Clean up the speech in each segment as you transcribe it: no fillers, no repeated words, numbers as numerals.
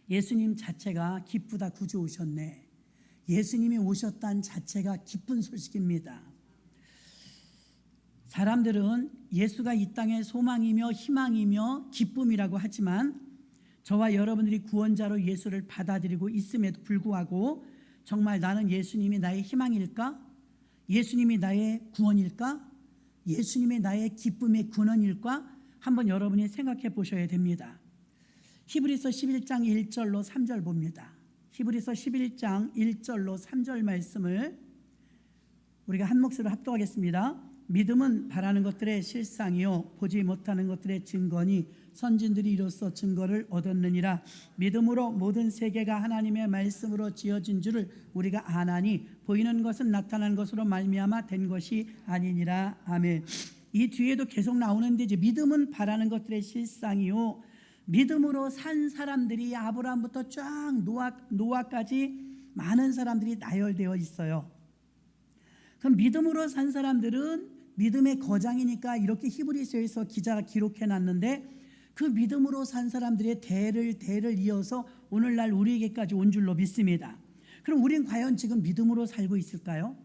예수님 자체가 기쁘다 구주 오셨네. 예수님이 오셨다는 자체가 기쁜 소식입니다. 사람들은 예수가 이 땅의 소망이며 희망이며 기쁨이라고 하지만 저와 여러분들이 구원자로 예수를 받아들이고 있음에도 불구하고 정말 나는 예수님이 나의 희망일까? 예수님이 나의 구원일까? 예수님이 나의 기쁨의 근원일까? 한번 여러분이 생각해 보셔야 됩니다. 히브리서 11장 1절로 3절 봅니다. 히브리서 11장 1절로 3절 말씀을 우리가 한 목소리로 합독하겠습니다. 믿음은 바라는 것들의 실상이요 보지 못하는 것들의 증거니 선진들이 이로써 증거를 얻었느니라. 믿음으로 모든 세계가 하나님의 말씀으로 지어진 줄을 우리가 아나니 보이는 것은 나타난 것으로 말미암아 된 것이 아니니라. 아멘. 이 뒤에도 계속 나오는데 이제 믿음은 바라는 것들의 실상이요 믿음으로 산 사람들이 아브라함부터 쫙 노아까지 많은 사람들이 나열되어 있어요. 그럼 믿음으로 산 사람들은 믿음의 거장이니까 이렇게 히브리서에서 기자가 기록해 놨는데 그 믿음으로 산 사람들의 대를 이어서 오늘날 우리에게까지 온 줄로 믿습니다. 그럼 우린 과연 지금 믿음으로 살고 있을까요?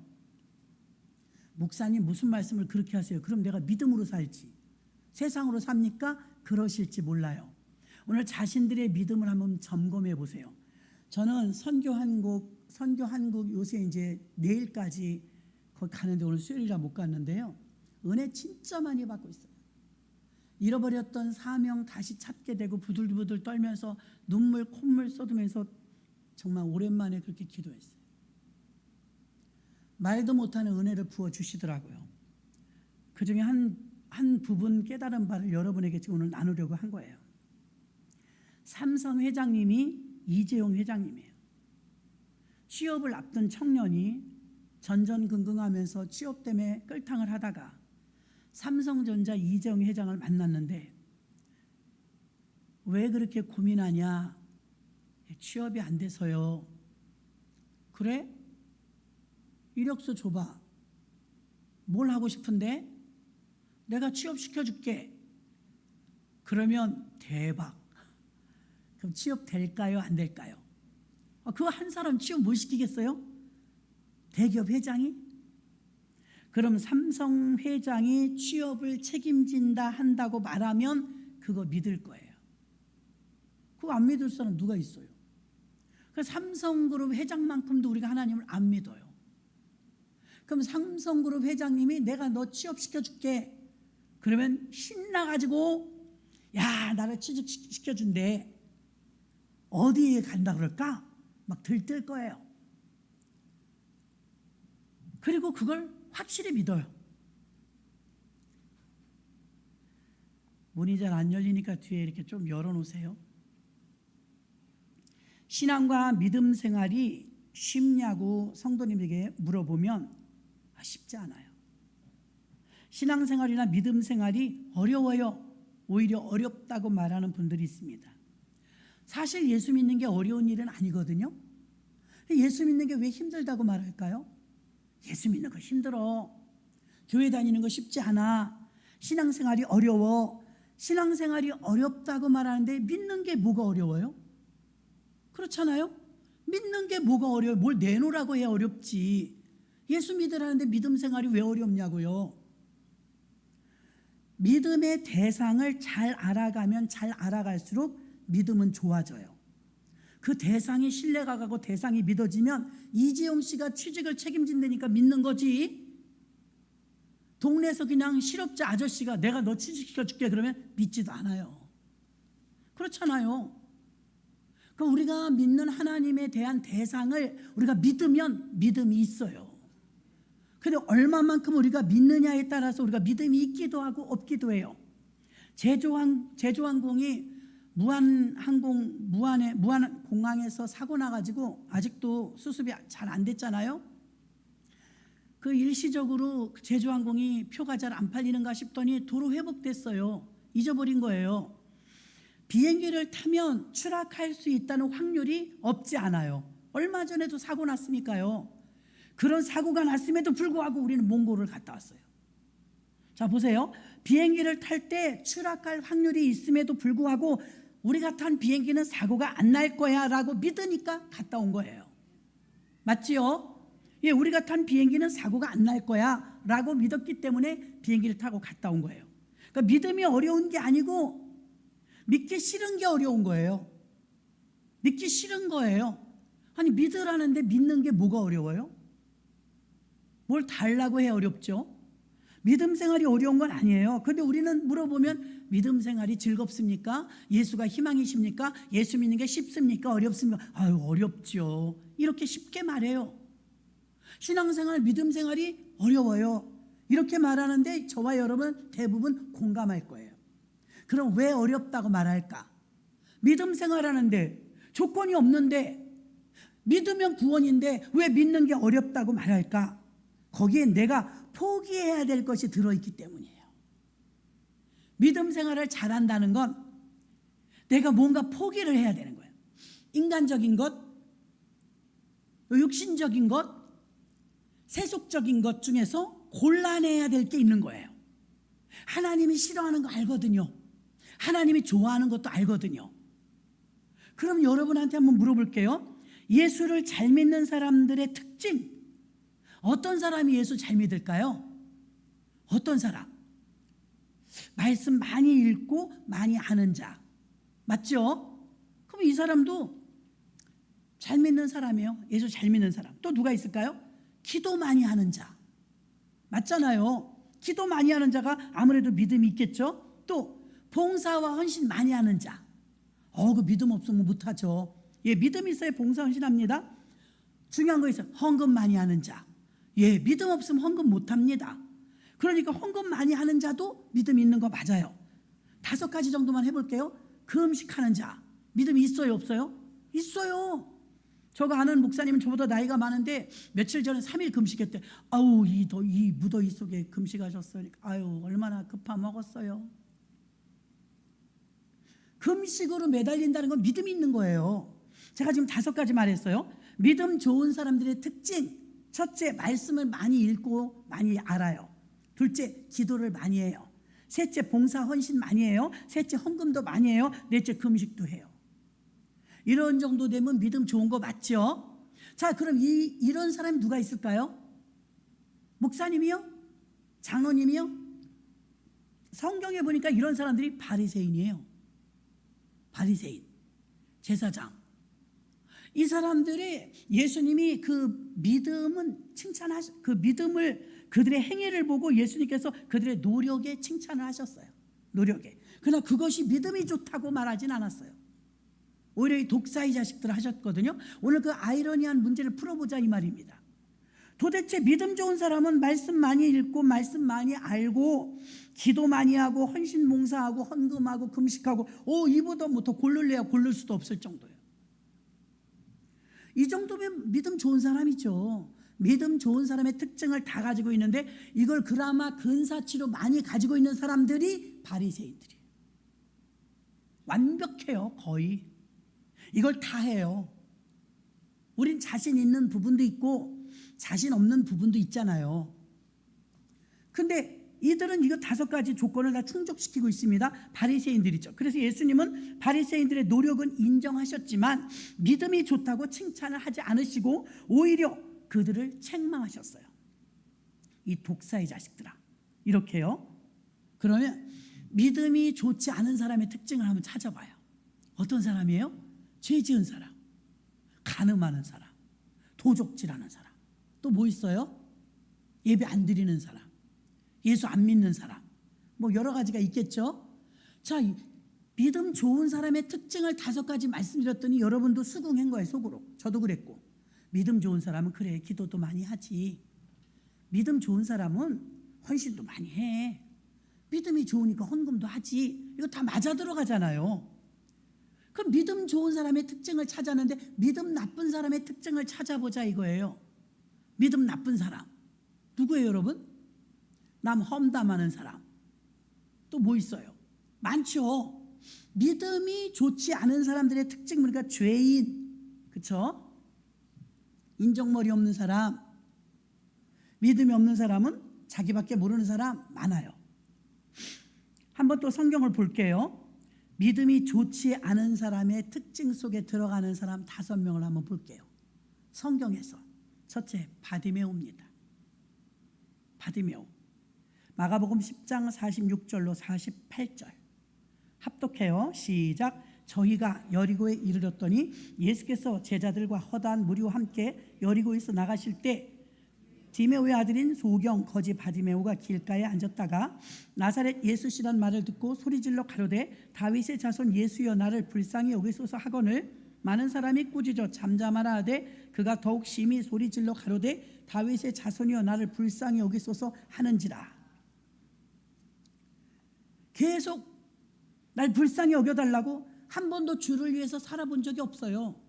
목사님 무슨 말씀을 그렇게 하세요? 그럼 내가 믿음으로 살지 세상으로 삽니까? 그러실지 몰라요. 오늘 자신들의 믿음을 한번 점검해 보세요. 저는 선교 한국 요새 이제 내일까지 거기 가는데 오늘 수요일이라 못 갔는데요. 은혜 진짜 많이 받고 있어요. 잃어버렸던 사명 다시 찾게 되고 부들부들 떨면서 눈물 콧물 쏟으면서 정말 오랜만에 그렇게 기도했어요. 말도 못하는 은혜를 부어주시더라고요. 그중에 한 부분 깨달은 바를 여러분에게 지금 오늘 나누려고 한 거예요. 삼성 회장님이 이재용 회장님이에요. 취업을 앞둔 청년이 전전긍긍하면서 취업 때문에 끌탕을 하다가 삼성전자 이재용 회장을 만났는데 왜 그렇게 고민하냐? 취업이 안 돼서요. 그래? 이력서 줘봐. 뭘 하고 싶은데? 내가 취업시켜줄게. 그러면 대박. 그럼 취업 될까요? 안 될까요? 그거 한 사람 취업 못 시키겠어요? 대기업 회장이? 그럼 삼성 회장이 취업을 책임진다 한다고 말하면 그거 믿을 거예요. 그거 안 믿을 사람 누가 있어요? 그 삼성그룹 회장만큼도 우리가 하나님을 안 믿어요. 그럼 삼성그룹 회장님이 내가 너 취업시켜줄게. 그러면 신나가지고 야 나를 취직시켜준대. 어디에 간다 그럴까? 막 들뜰 거예요. 그리고 그걸 확실히 믿어요. 문이 잘 안 열리니까 뒤에 이렇게 좀 열어놓으세요. 신앙과 믿음 생활이 쉽냐고 성도님에게 물어보면 쉽지 않아요. 신앙생활이나 믿음 생활이 어려워요. 오히려 어렵다고 말하는 분들이 있습니다. 사실 예수 믿는 게 어려운 일은 아니거든요. 예수 믿는 게 왜 힘들다고 말할까요? 예수 믿는 거 힘들어. 교회 다니는 거 쉽지 않아. 신앙생활이 어려워. 신앙생활이 어렵다고 말하는데 믿는 게 뭐가 어려워요? 그렇잖아요? 믿는 게 뭐가 어려워요? 뭘 내놓으라고 해야 어렵지. 예수 믿으라는데 믿음 생활이 왜 어렵냐고요. 믿음의 대상을 잘 알아가면 잘 알아갈수록 믿음은 좋아져요. 그 대상이 신뢰가 가고 대상이 믿어지면 이재용 씨가 취직을 책임진다니까 믿는 거지. 동네에서 그냥 실업자 아저씨가 내가 너 취직시켜줄게 그러면 믿지도 않아요. 그렇잖아요. 그러니까 우리가 믿는 하나님에 대한 대상을 우리가 믿으면 믿음이 있어요. 근데 얼마만큼 우리가 믿느냐에 따라서 우리가 믿음이 있기도 하고 없기도 해요. 제주항공이 무안공항에서 사고 나가지고 아직도 수습이 잘 안 됐잖아요. 그 일시적으로 제주항공이 표가 잘 안 팔리는가 싶더니 도로 회복됐어요. 잊어버린 거예요. 비행기를 타면 추락할 수 있다는 확률이 없지 않아요. 얼마 전에도 사고 났으니까요. 그런 사고가 났음에도 불구하고 우리는 몽골을 갔다 왔어요. 자 보세요. 비행기를 탈 때 추락할 확률이 있음에도 불구하고 우리가 탄 비행기는 사고가 안 날 거야 라고 믿으니까 갔다 온 거예요. 맞지요? 예, 우리가 탄 비행기는 사고가 안 날 거야 라고 믿었기 때문에 비행기를 타고 갔다 온 거예요. 그러니까 믿음이 어려운 게 아니고 믿기 싫은 게 어려운 거예요. 믿기 싫은 거예요. 아니 믿으라는데 믿는 게 뭐가 어려워요? 뭘 달라고 해 어렵죠? 믿음 생활이 어려운 건 아니에요. 그런데 우리는 물어보면 믿음 생활이 즐겁습니까? 예수가 희망이십니까? 예수 믿는 게 쉽습니까? 어렵습니까? 아유 어렵죠. 이렇게 쉽게 말해요. 신앙생활, 믿음 생활이 어려워요. 이렇게 말하는데 저와 여러분 대부분 공감할 거예요. 그럼 왜 어렵다고 말할까? 믿음 생활하는데 조건이 없는데 믿으면 구원인데 왜 믿는 게 어렵다고 말할까? 거기에 내가 포기해야 될 것이 들어있기 때문이에요. 믿음 생활을 잘한다는 건 내가 뭔가 포기를 해야 되는 거예요. 인간적인 것, 육신적인 것, 세속적인 것 중에서 골라내야 될 게 있는 거예요. 하나님이 싫어하는 거 알거든요. 하나님이 좋아하는 것도 알거든요. 그럼 여러분한테 한번 물어볼게요. 예수를 잘 믿는 사람들의 특징, 어떤 사람이 예수 잘 믿을까요? 어떤 사람? 말씀 많이 읽고 많이 아는 자, 맞죠? 그럼 이 사람도 잘 믿는 사람이에요. 예수 잘 믿는 사람. 또 누가 있을까요? 기도 많이 하는 자, 맞잖아요. 기도 많이 하는 자가 아무래도 믿음이 있겠죠. 또 봉사와 헌신 많이 하는 자, 그 믿음 없으면 못하죠. 예, 믿음 있어야 봉사 헌신합니다. 중요한 거 있어요. 헌금 많이 하는 자, 예, 믿음 없으면 헌금 못합니다. 그러니까 헌금 많이 하는 자도 믿음 있는 거 맞아요. 5가지 정도만 해볼게요. 금식하는 자, 믿음이 있어요 없어요? 있어요. 저가 아는 목사님은 저보다 나이가 많은데 며칠 전에 3일 금식했대. 아우 이 무더위 속에 금식하셨어요. 아유 얼마나 급하 먹었어요. 금식으로 매달린다는 건 믿음이 있는 거예요. 제가 지금 5가지 말했어요. 믿음 좋은 사람들의 특징. 첫째, 말씀을 많이 읽고 많이 알아요. 둘째, 기도를 많이 해요. 셋째, 봉사 헌신 많이 해요. 셋째, 헌금도 많이 해요. 넷째, 금식도 해요. 이런 정도 되면 믿음 좋은 거 맞죠? 자, 그럼 이런 사람이 누가 있을까요? 목사님이요? 장로님이요? 성경에 보니까 이런 사람들이 바리새인이에요. 바리새인, 제사장. 이 사람들이 예수님이 그 믿음을 그들의 행위를 보고 예수님께서 그들의 노력에 칭찬을 하셨어요. 노력에. 그러나 그것이 믿음이 좋다고 말하진 않았어요. 오히려 이 독사의 자식들을 하셨거든요. 오늘 그 아이러니한 문제를 풀어보자 이 말입니다. 도대체 믿음 좋은 사람은 말씀 많이 읽고 말씀 많이 알고 기도 많이 하고 헌신 봉사하고 헌금하고 금식하고 이보다 뭐 더 고를래야 고를 수도 없을 정도예요. 이 정도면 믿음 좋은 사람이죠. 믿음 좋은 사람의 특징을 다 가지고 있는데 이걸 그나마 근사치로 많이 가지고 있는 사람들이 바리새인들이에요. 완벽해요. 거의. 이걸 다 해요. 우린 자신 있는 부분도 있고 자신 없는 부분도 있잖아요. 근데 이들은 이거 5가지 조건을 다 충족시키고 있습니다. 바리새인들이죠. 그래서 예수님은 바리새인들의 노력은 인정하셨지만 믿음이 좋다고 칭찬을 하지 않으시고 오히려 그들을 책망하셨어요. 이 독사의 자식들아. 이렇게요. 그러면 믿음이 좋지 않은 사람의 특징을 한번 찾아봐요. 어떤 사람이에요? 죄 지은 사람, 간음하는 사람, 도적질하는 사람. 또 뭐 있어요? 예배 안 드리는 사람, 예수 안 믿는 사람, 뭐 여러 가지가 있겠죠. 자, 믿음 좋은 사람의 특징을 5가지 말씀드렸더니 여러분도 수긍한 거예요. 속으로. 저도 그랬고. 믿음 좋은 사람은 그래 기도도 많이 하지. 믿음 좋은 사람은 헌신도 많이 해. 믿음이 좋으니까 헌금도 하지. 이거 다 맞아 들어가잖아요. 그럼 믿음 좋은 사람의 특징을 찾았는데 믿음 나쁜 사람의 특징을 찾아보자 이거예요. 믿음 나쁜 사람 누구예요 여러분? 남 험담하는 사람. 또 뭐 있어요? 많죠. 믿음이 좋지 않은 사람들의 특징 그러니까 죄인, 그렇죠? 인정머리 없는 사람, 믿음이 없는 사람은 자기밖에 모르는 사람 많아요. 한번 또 성경을 볼게요. 믿음이 좋지 않은 사람의 특징 속에 들어가는 사람 5명을 한번 볼게요. 성경에서 첫째, 바디메오입니다. 바디메오. 마가복음 10장 46절로 48절 합독해요. 시작. 저희가 여리고에 이르렀더니 예수께서 제자들과 허다한 무리와 함께 여리고에서 나가실 때 디메오의 아들인 소경 거지 바디메오가 길가에 앉았다가 나사렛 예수시란 말을 듣고 소리질러 가로되 다윗의 자손 예수여 나를 불쌍히 여기소서 하거늘 많은 사람이 꾸짖어 잠잠하라 하되 그가 더욱 심히 소리질러 가로되 다윗의 자손이여 나를 불쌍히 여기소서 하는지라. 계속 날 불쌍히 여겨달라고 한 번도 주를 위해서 살아본 적이 없어요.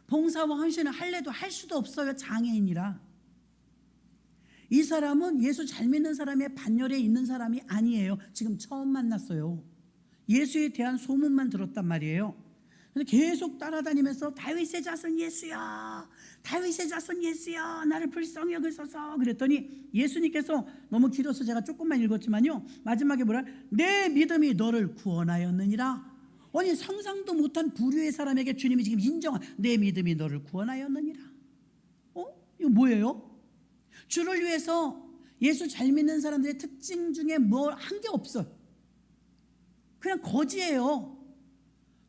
봉사와 헌신을 할래도 할 수도 없어요. 장애인이라. 이 사람은 예수 잘 믿는 사람의 반열에 있는 사람이 아니에요. 지금 처음 만났어요. 예수에 대한 소문만 들었단 말이에요. 근데 계속 따라다니면서 다윗의 자손 예수야, 다윗의 자손 예수야, 나를 불쌍히 여기소서 그랬더니 예수님께서 너무 길어서 제가 조금만 읽었지만요, 마지막에 뭐라? 내 믿음이 너를 구원하였느니라. 아니 상상도 못한 부류의 사람에게 주님이 지금 인정한 내 믿음이 너를 구원하였느니라. 이거 뭐예요? 주를 위해서 예수 잘 믿는 사람들의 특징 중에 뭐 한 게 없어. 그냥 거지예요.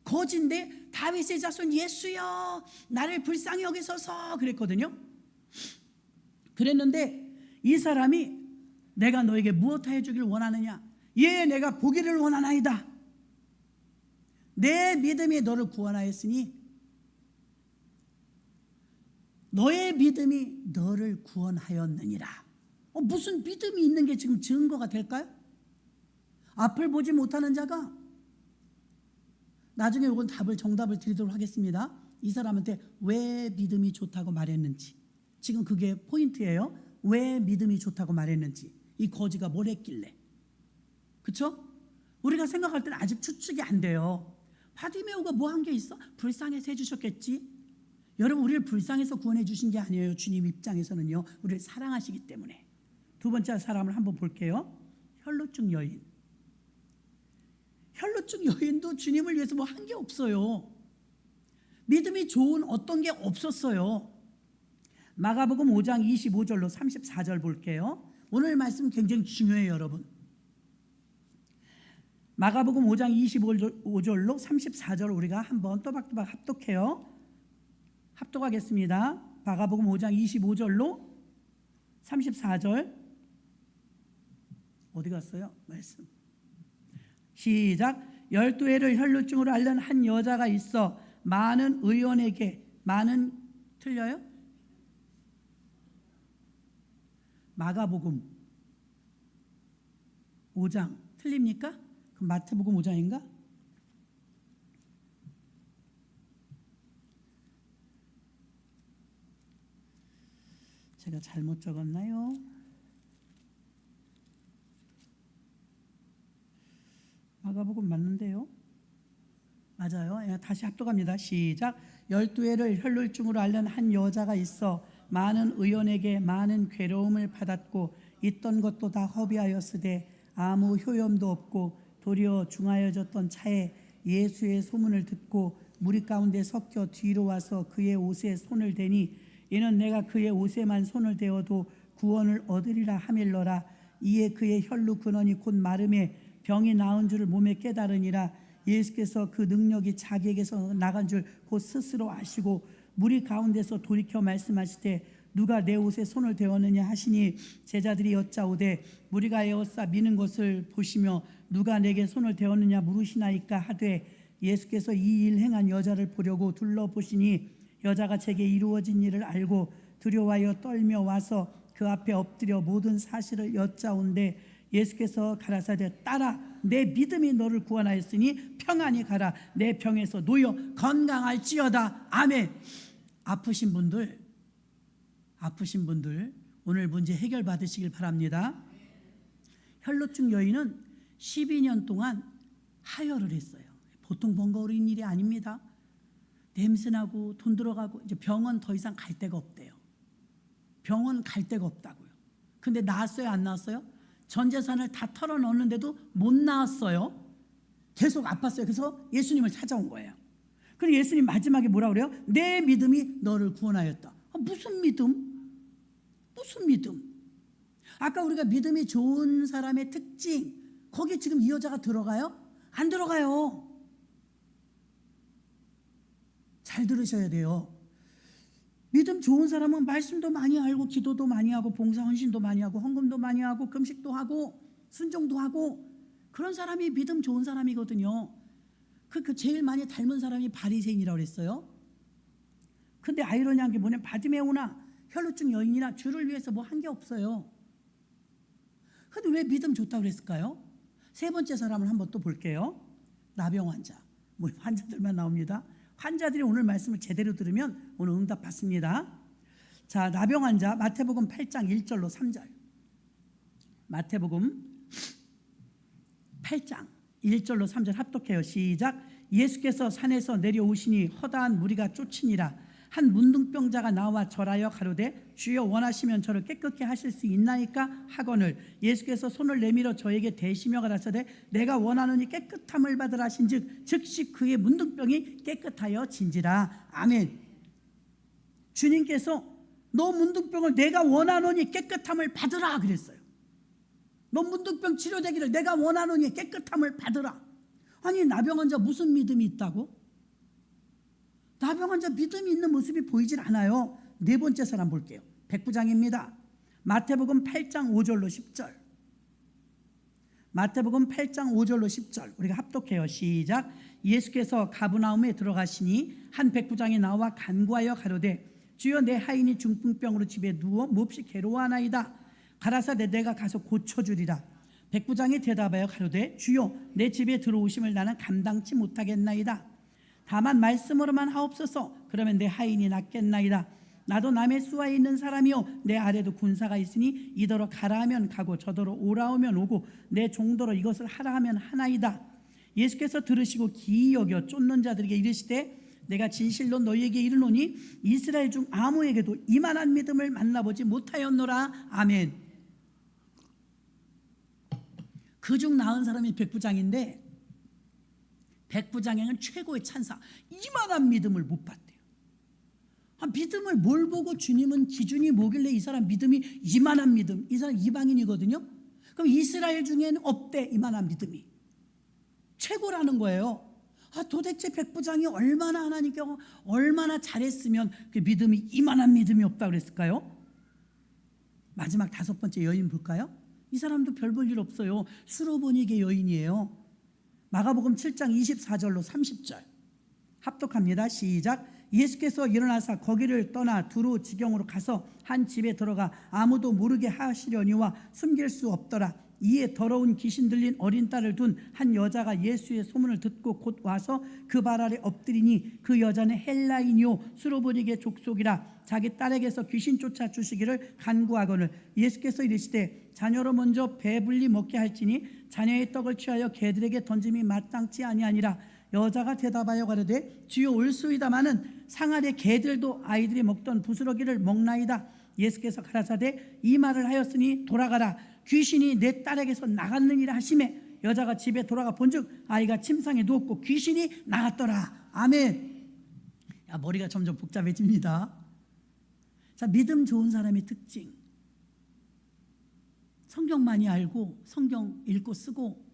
거지인데 다윗의 자손 예수여 나를 불쌍히 여기소서 그랬거든요. 그랬는데 이 사람이 내가 너에게 무엇하여 주길 원하느냐? 예, 내가 보기를 원하나이다. 내 믿음이 너를 구원하였으니 너의 믿음이 너를 구원하였느니라. 무슨 믿음이 있는 게 지금 증거가 될까요? 앞을 보지 못하는 자가 나중에 이건 정답을 드리도록 하겠습니다. 이 사람한테 왜 믿음이 좋다고 말했는지, 지금 그게 포인트예요. 왜 믿음이 좋다고 말했는지, 이 거지가 뭘 했길래. 그렇죠? 우리가 생각할 때는 아직 추측이 안 돼요. 바디메오가 뭐 한 게 있어? 불쌍해서 해주셨겠지. 여러분, 우리를 불쌍해서 구원해 주신 게 아니에요. 주님 입장에서는요, 우리를 사랑하시기 때문에. 두 번째 사람을 한번 볼게요. 혈루증 여인. 혈루증 여인도 주님을 위해서 뭐 한 게 없어요. 믿음이 좋은 어떤 게 없었어요. 마가복음 5장 25절로 34절 볼게요. 오늘 말씀 굉장히 중요해요, 여러분. 마가복음 5장 25절로 34절 우리가 한번 또박또박 합독해요. 합독하겠습니다. 마가복음 5장 25절로 34절 어디 갔어요? 말씀. 시작. 12해를 혈루증으로 앓는 한 여자가 있어 많은 의원에게 많은 틀려요? 마가복음 5장 틀립니까? 그럼 마태복음 5장인가? 제가 잘못 적었나요? 마가복음 맞는데요? 맞아요. 다시 합독합니다. 시작. 12해를 혈루증으로 앓는 한 여자가 있어 많은 의원에게 많은 괴로움을 받았고 있던 것도 다 허비하였으되 아무 효염도 없고 도리어 중하여졌던 차에 예수의 소문을 듣고 무리 가운데 섞여 뒤로 와서 그의 옷에 손을 대니 이는 내가 그의 옷에만 손을 대어도 구원을 얻으리라 하밀러라. 이에 그의 혈루 근원이 곧 마름에 병이 나은 줄을 몸에 깨달으니라. 예수께서 그 능력이 자기에게서 나간 줄 곧 스스로 아시고 무리 가운데서 돌이켜 말씀하시되 누가 내 옷에 손을 대었느냐 하시니 제자들이 여짜오되 무리가 에워싸 미는 것을 보시며 누가 내게 손을 대었느냐 물으시나이까 하되 예수께서 이 일 행한 여자를 보려고 둘러보시니 여자가 제게 이루어진 일을 알고 두려워하여 떨며 와서 그 앞에 엎드려 모든 사실을 여짜온데 예수께서 가라사대 따라 내 믿음이 너를 구원하였으니 평안히 가라. 내 병에서 놓여 건강할지어다. 아멘. 아프신 분들 오늘 문제 해결 받으시길 바랍니다. 혈루증 여인은 12년 동안 하혈을 했어요. 보통 번거로운 일이 아닙니다. 냄새나고 돈 들어가고 이제 병원 더 이상 갈 데가 없대요. 병원 갈 데가 없다고요. 근데 나았어요, 안 나았어요? 전 재산을 다 털어넣었는데도 못 나았어요. 계속 아팠어요. 그래서 예수님을 찾아온 거예요. 그리고 예수님 마지막에 뭐라 그래요? 내 믿음이 너를 구원하였다. 무슨 믿음? 무슨 믿음? 아까 우리가 믿음이 좋은 사람의 특징, 거기 지금 이 여자가 들어가요? 안 들어가요. 잘 들으셔야 돼요. 믿음 좋은 사람은 말씀도 많이 알고 기도도 많이 하고 봉사 헌신도 많이 하고 헌금도 많이 하고 금식도 하고 순종도 하고, 그런 사람이 믿음 좋은 사람이거든요. 그 제일 많이 닮은 사람이 바리새인이라고 그랬어요. 근데 아이러니한 게 뭐냐면 바디메오나 혈루증 여인이나 주를 위해서 뭐 한 게 없어요. 근데 왜 믿음 좋다고 그랬을까요? 세 번째 사람을 한번 또 볼게요. 나병 환자. 뭐 환자들만 나옵니다. 환자들이 오늘 말씀을 제대로 들으면 오늘 응답 받습니다. 자, 나병 환자 마태복음 8장 1절로 3절. 마태복음 8장 1절로 3절 합독해요. 시작. 예수께서 산에서 내려오시니 허다한 무리가 쫓으니라. 한 문둥병자가 나와 절하여 가로되 주여 원하시면 저를 깨끗게 하실 수 있나이까 하거늘 예수께서 손을 내밀어 저에게 대시며 가라사대 내가 원하노니 깨끗함을 받으라 하신즉 즉시 그의 문둥병이 깨끗하여 진지라. 아멘. 주님께서 너 문둥병을 내가 원하노니 깨끗함을 받으라 그랬어요. 너 문둥병 치료되기를 내가 원하노니 깨끗함을 받으라. 아니, 나병 환자 무슨 믿음이 있다고? 나병 환자 믿음이 있는 모습이 보이질 않아요. 네 번째 사람 볼게요. 백부장입니다. 마태복음 8장 5절로 10절. 마태복음 8장 5절로 10절 우리가 합독해요. 시작. 예수께서 가브나움에 들어가시니 한 백부장이 나와 간구하여 가로되 주여 내 하인이 중풍병으로 집에 누워 몹시 괴로워하나이다. 가라사대 내가 가서 고쳐주리라. 백부장이 대답하여 가로되 주여 내 집에 들어오심을 나는 감당치 못하겠나이다. 다만 말씀으로만 하옵소서. 그러면 내 하인이 낫겠나이다. 나도 남의 수하에 있는 사람이요 내 아래도 군사가 있으니 이더러 가라 하면 가고 저더러 오라 하면 오고 내 종더러 이것을 하라 하면 하나이다. 예수께서 들으시고 기이 여겨 쫓는 자들에게 이르시되 내가 진실로 너희에게 이르노니 이스라엘 중 아무에게도 이만한 믿음을 만나보지 못하였노라. 아멘. 그중 나은 사람이 백부장인데 백부장에게는 최고의 찬사, 이만한 믿음을 못 봤대요. 믿음을 뭘 보고 주님은 기준이 뭐길래 이 사람 믿음이 이만한 믿음, 이 사람 이방인이거든요. 그럼 이스라엘 중에는 없대. 이만한 믿음이 최고라는 거예요. 도대체 백부장이 얼마나 하나님께 얼마나 잘했으면 그 믿음이 이만한 믿음이 없다고 그랬을까요? 마지막 다섯 번째 여인 볼까요? 이 사람도 별 볼 일 없어요. 수로보니게 여인이에요. 마가복음 7장 24절로 30절 합독합니다. 시작. 예수께서 일어나사 거기를 떠나 두로 지경으로 가서 한 집에 들어가 아무도 모르게 하시려니와 숨길 수 없더라. 이에 더러운 귀신 들린 어린 딸을 둔 한 여자가 예수의 소문을 듣고 곧 와서 그 발 아래 엎드리니 그 여자는 헬라인이요 수로보니게 족속이라. 자기 딸에게서 귀신 쫓아 주시기를 간구하거늘 예수께서 이르시되 자녀로 먼저 배불리 먹게 할지니 자녀의 떡을 취하여 개들에게 던짐이 마땅치 아니하니라. 여자가 대답하여 가로되 주여 올소이다마는 상아리 개들도 아이들이 먹던 부스러기를 먹나이다. 예수께서 가라사대 이 말을 하였으니 돌아가라. 귀신이 내 딸에게서 나갔느니라 하시매 여자가 집에 돌아가 본즉 아이가 침상에 누웠고 귀신이 나갔더라. 아멘. 머리가 점점 복잡해집니다. 자, 믿음 좋은 사람의 특징. 성경 많이 알고 성경 읽고 쓰고,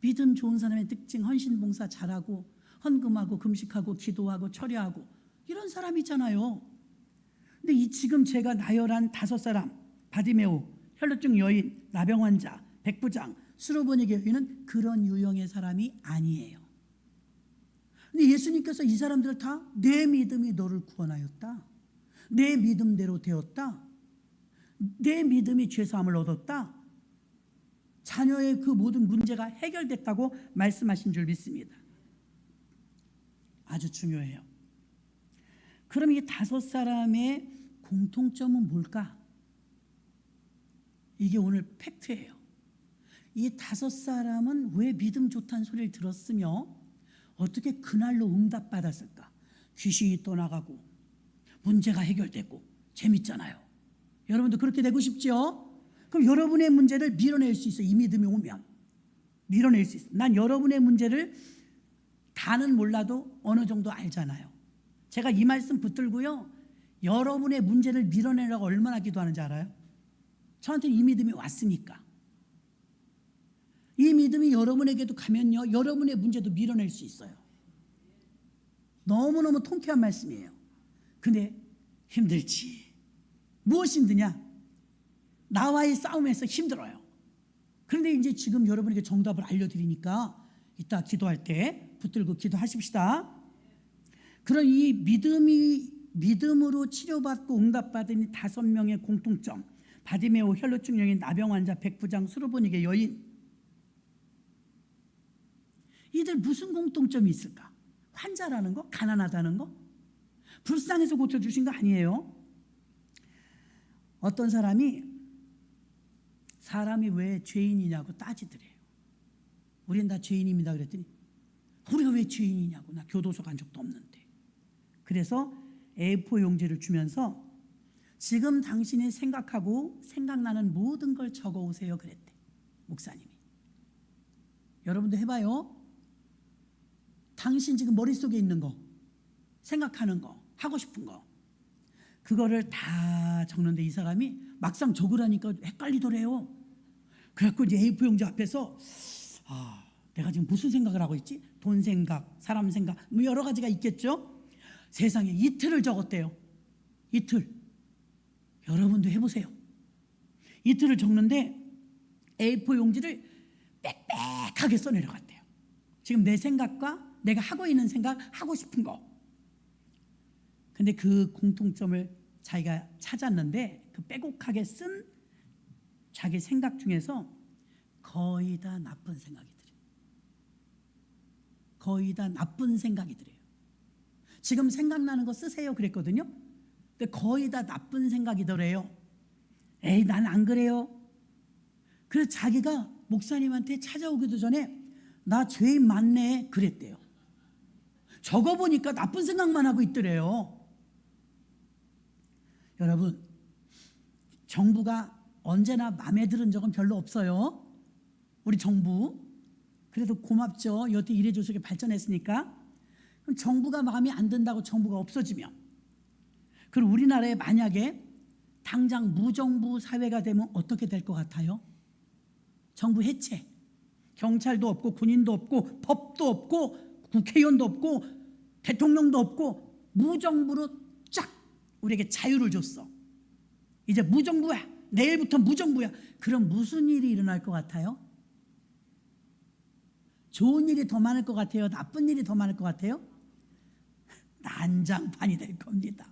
믿음 좋은 사람의 특징, 헌신봉사 잘하고 헌금하고 금식하고 기도하고 철야하고 이런 사람이잖아요. 근데 지금 제가 나열한 다섯 사람, 바디메오, 혈루증 여인, 나병 환자, 백부장, 수로보니게 여인은 그런 유형의 사람이 아니에요. 근데 예수님께서 이 사람들을 다 내 믿음이 너를 구원하였다, 내 믿음대로 되었다, 내 믿음이 죄사함을 얻었다, 자녀의 그 모든 문제가 해결됐다고 말씀하신 줄 믿습니다. 아주 중요해요. 그럼 이 다섯 사람의 공통점은 뭘까? 이게 오늘 팩트예요. 이 다섯 사람은 왜 믿음 좋다는 소리를 들었으며 어떻게 그날로 응답받았을까? 귀신이 떠나가고 문제가 해결됐고 재밌잖아요. 여러분도 그렇게 되고 싶죠? 그럼 여러분의 문제를 밀어낼 수 있어요. 이 믿음이 오면. 밀어낼 수 있어요. 난 여러분의 문제를 다는 몰라도 어느 정도 알잖아요. 제가 이 말씀 붙들고요, 여러분의 문제를 밀어내려고 얼마나 기도하는지 알아요? 저한테 이 믿음이 왔으니까. 이 믿음이 여러분에게도 가면요, 여러분의 문제도 밀어낼 수 있어요. 너무너무 통쾌한 말씀이에요. 근데 힘들지. 무엇이 힘드냐? 나와의 싸움에서 힘들어요. 그런데 이제 지금 여러분에게 정답을 알려드리니까 이따 기도할 때 붙들고 기도하십시다. 그런 이 믿음으로 치료받고 응답받은 이 5명의 공통점, 바디메오, 혈루증 여인, 나병 환자, 백부장, 수르보닉의 여인, 이들 무슨 공통점이 있을까? 환자라는 거? 가난하다는 거? 불쌍해서 고쳐주신 거 아니에요? 어떤 사람이 왜 죄인이냐고 따지더래요. 우린 다 죄인입니다 그랬더니 우리가 왜 죄인이냐고, 나 교도소 간 적도 없는데. 그래서 A4 용지를 주면서 지금 당신이 생각하고 생각나는 모든 걸 적어오세요 그랬대, 목사님이. 여러분도 해봐요. 당신 지금 머릿속에 있는 거, 생각하는 거, 하고 싶은 거, 그거를 다 적는데 이 사람이 막상 적으라니까 헷갈리더래요. 그래갖고 이제 A4 용지 앞에서 내가 지금 무슨 생각을 하고 있지? 돈 생각, 사람 생각, 뭐 여러 가지가 있겠죠. 세상에 이틀을 적었대요. 이틀. 여러분도 해보세요. 이틀을 적는데 A4 용지를 빽빽하게 써내려갔대요. 지금 내 생각과 내가 하고 있는 생각, 하고 싶은 거. 근데 그 공통점을 자기가 찾았는데 그 빼곡하게 쓴 자기 생각 중에서 거의 다 나쁜 생각이더래요. 거의 다 나쁜 생각이더래요. 지금 생각나는 거 쓰세요 그랬거든요. 근데 거의 다 나쁜 생각이더래요. 에이, 난 안 그래요. 그래서 자기가 목사님한테 찾아오기도 전에 나 죄인 많네 그랬대요. 적어보니까 나쁜 생각만 하고 있더래요. 여러분, 정부가 언제나 마음에 드는 적은 별로 없어요. 우리 정부. 그래도 고맙죠. 여태 이래저래 발전했으니까. 그럼 정부가 마음에 안 든다고 정부가 없어지면, 그럼 우리나라에 만약에 당장 무정부 사회가 되면 어떻게 될 것 같아요? 정부 해체. 경찰도 없고 군인도 없고 법도 없고 국회의원도 없고 대통령도 없고 무정부로 쫙 우리에게 자유를 줬어. 이제 무정부야. 내일부터 무정부야. 그럼 무슨 일이 일어날 것 같아요? 좋은 일이 더 많을 것 같아요? 나쁜 일이 더 많을 것 같아요? 난장판이 될 겁니다.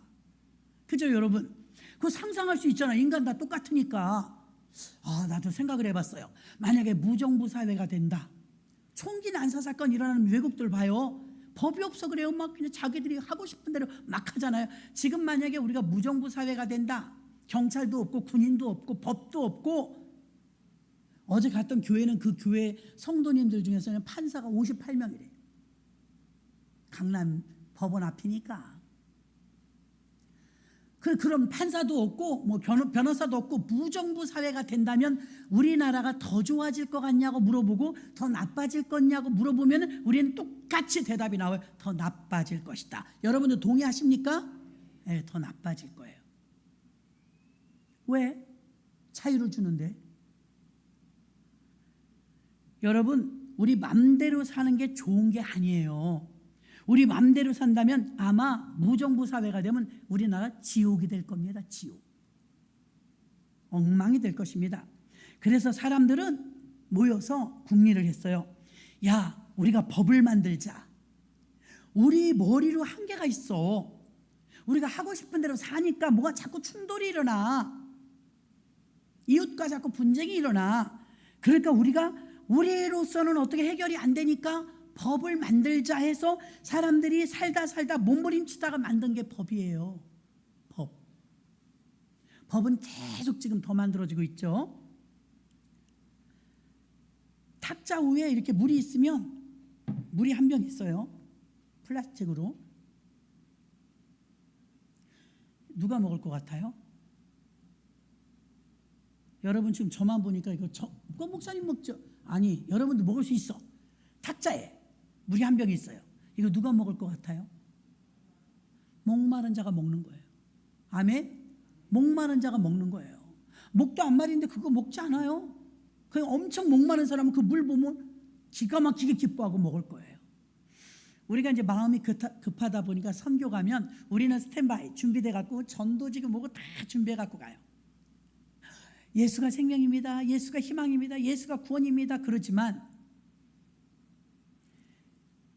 그죠 여러분? 그거 상상할 수 있잖아요. 인간 다 똑같으니까. 나도 생각을 해봤어요. 만약에 무정부 사회가 된다. 총기 난사 사건 일어나는 외국들 봐요. 법이 없어 그래요. 막 그냥 자기들이 하고 싶은 대로 막 하잖아요. 지금 만약에 우리가 무정부 사회가 된다. 경찰도 없고 군인도 없고 법도 없고. 어제 갔던 교회는 그 교회 성도님들 중에서는 판사가 58명이래요. 강남 법원 앞이니까. 그럼 판사도 없고 뭐 변호사도 없고 무정부 사회가 된다면 우리나라가 더 좋아질 것 같냐고 물어보고 더 나빠질 거냐고 물어보면 우리는 똑같이 대답이 나와요. 더 나빠질 것이다. 여러분들 동의하십니까? 네, 더 나빠질 거예요. 왜? 자유를 주는데. 여러분, 우리 맘대로 사는 게 좋은 게 아니에요. 우리 맘대로 산다면 아마 무정부 사회가 되면 우리나라 지옥이 될 겁니다. 지옥. 엉망이 될 것입니다. 그래서 사람들은 모여서 궁리를 했어요. 야, 우리가 법을 만들자. 우리 머리로 한계가 있어. 우리가 하고 싶은 대로 사니까 뭐가 자꾸 충돌이 일어나. 이웃과 자꾸 분쟁이 일어나. 그러니까 우리로서는 어떻게 해결이 안 되니까 법을 만들자 해서 사람들이 살다 몸부림치다가 만든 게 법이에요. 법은 계속 지금 더 만들어지고 있죠. 탁자 위에 이렇게 물이 있으면 물이 한 병 있어요. 플라스틱으로. 누가 먹을 것 같아요? 여러분 지금 저만 보니까 이거 목사님 먹죠? 아니, 여러분도 먹을 수 있어. 탁자에 물이 한 병이 있어요. 이거 누가 먹을 것 같아요? 목마른 자가 먹는 거예요. 아멘? 목마른 자가 먹는 거예요. 목도 안 마른데 그거 먹지 않아요. 그냥 엄청 목마른 사람은 그 물 보면 기가 막히게 기뻐하고 먹을 거예요. 우리가 이제 마음이 급하다 보니까 선교 가면 우리는 스탠바이 준비돼 갖고 전도지고 뭐고 다 준비해 갖고 가요. 예수가 생명입니다. 예수가 희망입니다. 예수가 구원입니다. 그렇지만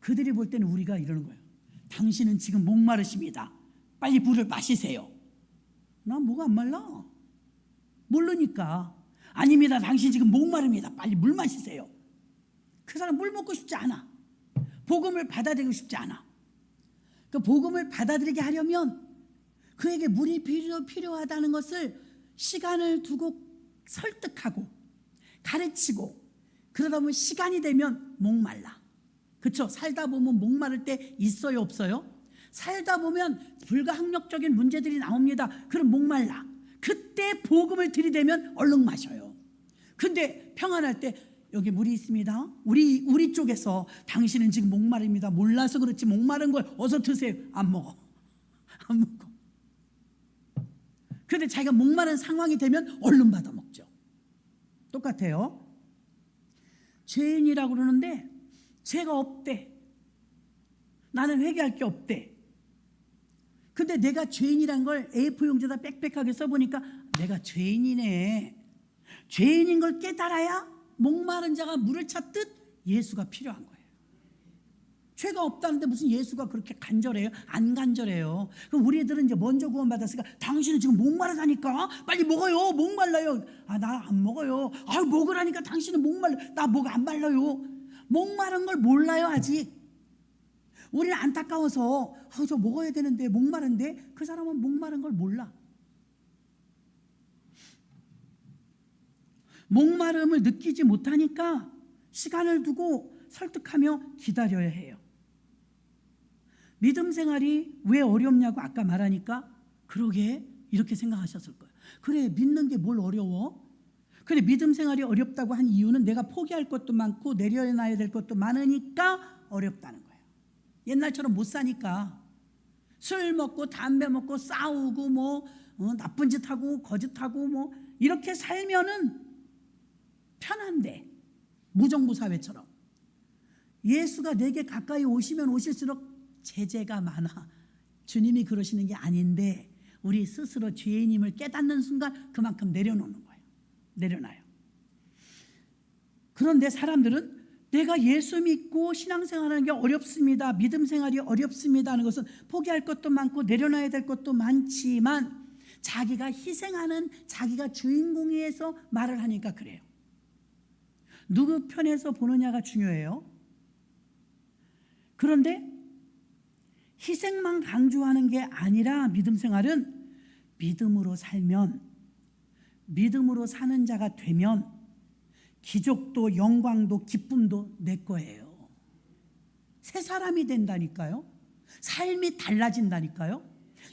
그들이 볼 때는 우리가 이러는 거예요. 당신은 지금 목마르십니다. 빨리 물을 마시세요. 나 뭐가 안 말라? 모르니까. 아닙니다. 당신 지금 목마릅니다. 빨리 물 마시세요. 그 사람 물 먹고 싶지 않아. 복음을 받아들이고 싶지 않아. 그 복음을 받아들이게 하려면 그에게 물이 필요하다는 것을 시간을 두고 설득하고 가르치고 그러다 보면 시간이 되면 목말라. 그렇죠? 살다 보면 목마를 때 있어요, 없어요? 살다 보면 불가항력적인 문제들이 나옵니다. 그럼 목말라. 그때 복음을 들이대면 얼른 마셔요. 근데 평안할 때 여기 물이 있습니다. 우리 쪽에서 당신은 지금 목마릅니다. 몰라서 그렇지 목마른 걸 어서 드세요. 안 먹어. 안 먹어. 근데 자기가 목마른 상황이 되면 얼른 받아 먹죠. 똑같아요. 죄인이라고 그러는데 죄가 없대. 나는 회개할 게 없대. 근데 내가 죄인이란 걸 A4 용지에다 빽빽하게 써보니까 내가 죄인이네. 죄인인 걸 깨달아야 목마른 자가 물을 찾듯 예수가 필요한 거예요. 죄가 없다는데 무슨 예수가 그렇게 간절해요? 안 간절해요. 그럼 우리들은 이제 먼저 구원받았으니까 당신은 지금 목마르다니까 빨리 먹어요. 목말라요. 아, 나 안 먹어요. 아, 먹으라니까 당신은 목말라. 나 목 안 말라요. 목마른 걸 몰라요 아직. 우리는 안타까워서 저 먹어야 되는데 목마른데 그 사람은 목마른 걸 몰라. 목마름을 느끼지 못하니까 시간을 두고 설득하며 기다려야 해요. 믿음 생활이 왜 어렵냐고 아까 말하니까 그러게 이렇게 생각하셨을 거예요. 그래, 믿는 게 뭘 어려워? 그래, 믿음 생활이 어렵다고 한 이유는 내가 포기할 것도 많고 내려놔야 될 것도 많으니까 어렵다는 거예요. 옛날처럼 못 사니까 술 먹고 담배 먹고 싸우고 나쁜 짓 하고 거짓하고 이렇게 살면은 편한데 무정부 사회처럼 예수가 내게 가까이 오시면 오실수록 제재가 많아. 주님이 그러시는 게 아닌데 우리 스스로 죄인임을 깨닫는 순간 그만큼 내려놓는 거예요. 내려놔요. 그런데 사람들은 내가 예수 믿고 신앙생활하는 게 어렵습니다. 믿음 생활이 어렵습니다 하는 것은 포기할 것도 많고 내려놔야 될 것도 많지만 자기가 희생하는 자기가 주인공이어서 말을 하니까 그래요. 누구 편에서 보느냐가 중요해요. 그런데 희생만 강조하는 게 아니라 믿음 생활은 믿음으로 살면, 믿음으로 사는 자가 되면 기적도 영광도 기쁨도 내 거예요. 새 사람이 된다니까요. 삶이 달라진다니까요.